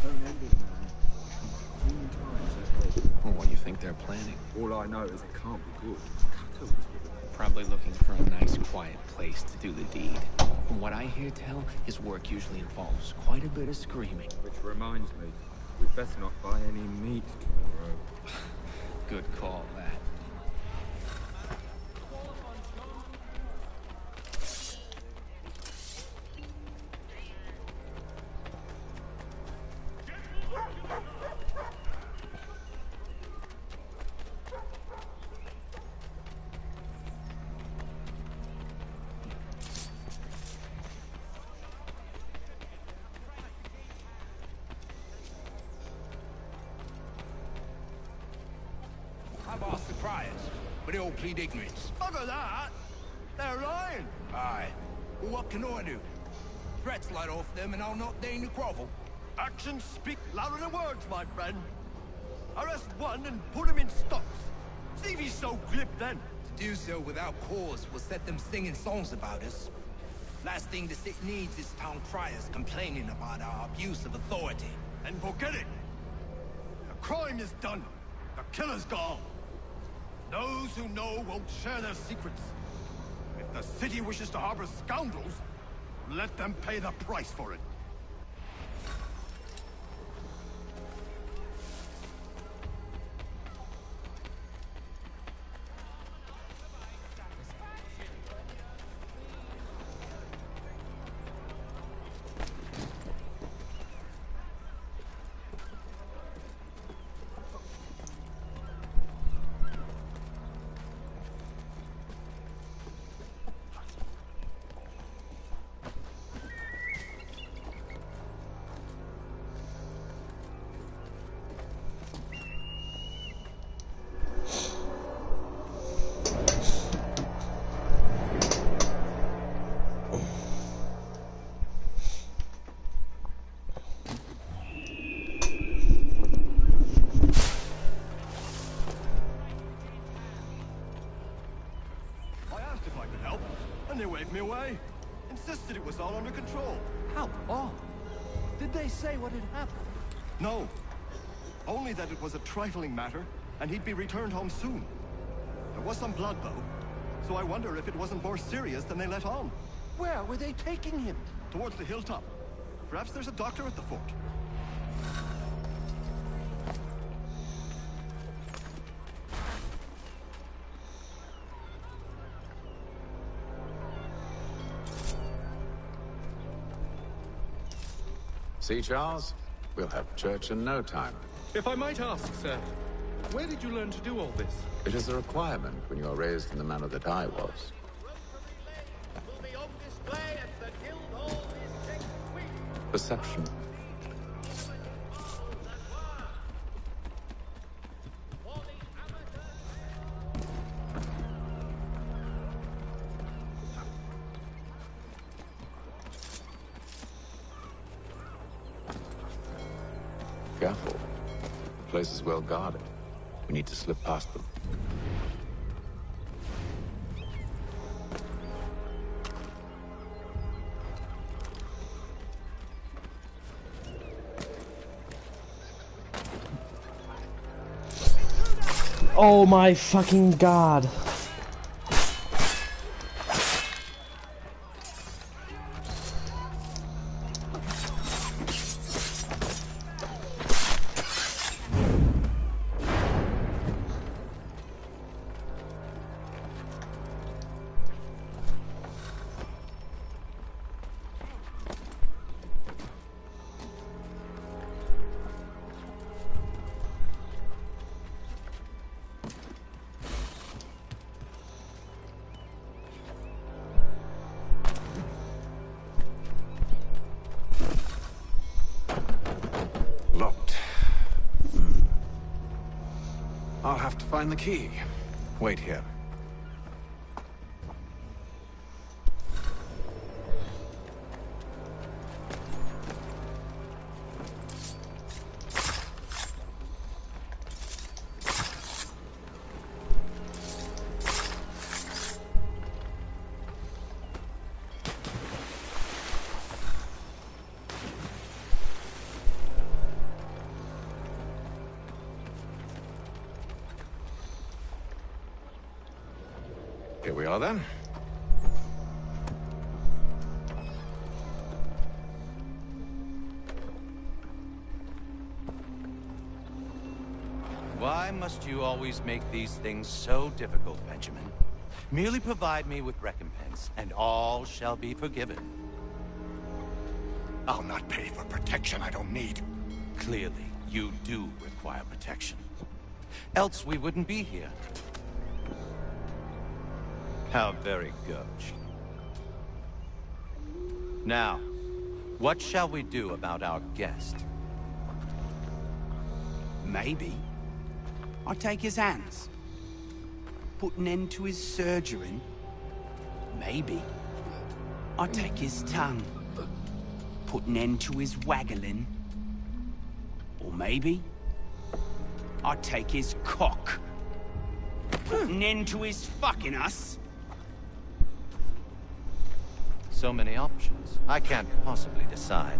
Don't envy the man. Clean times ahead. Well, what do you think they're planning? All I know is it can't be good. Cato is with them. Probably looking for a nice, quiet place to do the deed. From what I hear tell, his work usually involves quite a bit of screaming. Which reminds me, we'd best not buy any meat tomorrow. Good call, that. Our surprise, but they all plead ignorance. Bugger that! They're lying! Aye. Well, what can I do? Threats light off them and I'll not deign to grovel. Actions speak louder than words, my friend. Arrest one and put him in stocks. See if he's so glib then. To do so without cause will set them singing songs about us. Last thing the city needs is town criers complaining about our abuse of authority. And forget it. The crime is done. The killer's gone. Those who know won't share their secrets. If the city wishes to harbor scoundrels, let them pay the price for it. Me away. Insisted it was all under control. How odd. Did they say what had happened? No. Only that it was a trifling matter, and he'd be returned home soon. There was some blood, though, so I wonder if it wasn't more serious than they let on. Where were they taking him? Towards the hilltop. Perhaps there's a doctor at the fort. See, Charles? We'll have church in no time. If I might ask, sir, where did you learn to do all this? It is a requirement when you are raised in the manner that I was. Perception. Careful. The place is well guarded. We need to slip past them. Oh my fucking god. I'll have to find the key. Wait here. Here we are then. Why must you always make these things so difficult, Benjamin? Merely provide me with recompense, and all shall be forgiven. I'll not pay for protection I don't need. Clearly, you do require protection. Else we wouldn't be here. How very gauche. Now, what shall we do about our guest? Maybe I take his hands. Put an end to his surgering. Maybe I take his tongue. Put an end to his waggling. Or maybe I take his cock. Put an end to his fucking us. So many options. I can't possibly decide.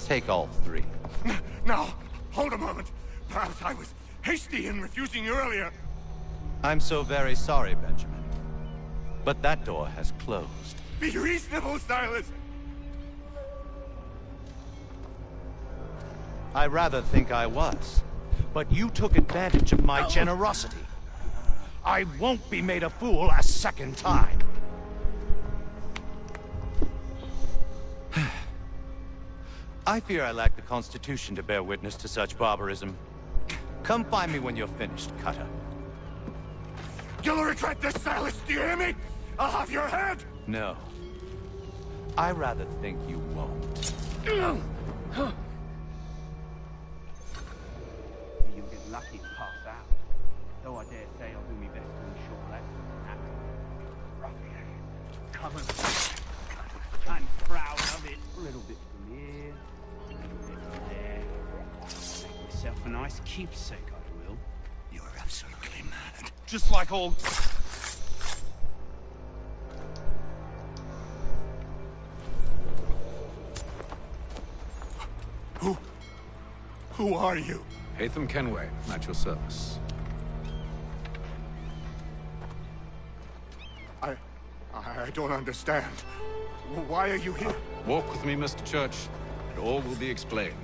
Take all three. Now, hold a moment. Perhaps I was hasty in refusing you earlier. I'm so very sorry, Benjamin. But that door has closed. Be reasonable, Silas. I rather think I was. But you took advantage of my generosity. I won't be made a fool a second time. I fear I lack the constitution to bear witness to such barbarism. Come find me when you're finished, Cutter. You'll regret this, Silas, do you hear me? I'll have your head! No. I rather think you won't. You'll get lucky and pass out. Though I dare say I'll do my best to ensure that doesn't happen. Come on. I'm proud of it. A little bit from here, a little bit from there. Make myself a nice keepsake, I will. You're absolutely mad. Just like all... Who are you? Hatham Kenway, at your service. I don't understand. Why are you here? Walk with me, Mr. Church, and all will be explained.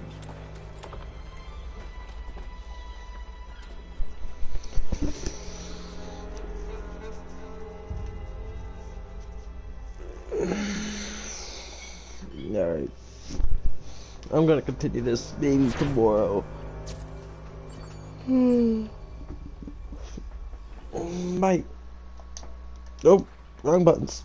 Alright. I'm gonna continue this maybe tomorrow. Bye. Oh, wrong buttons.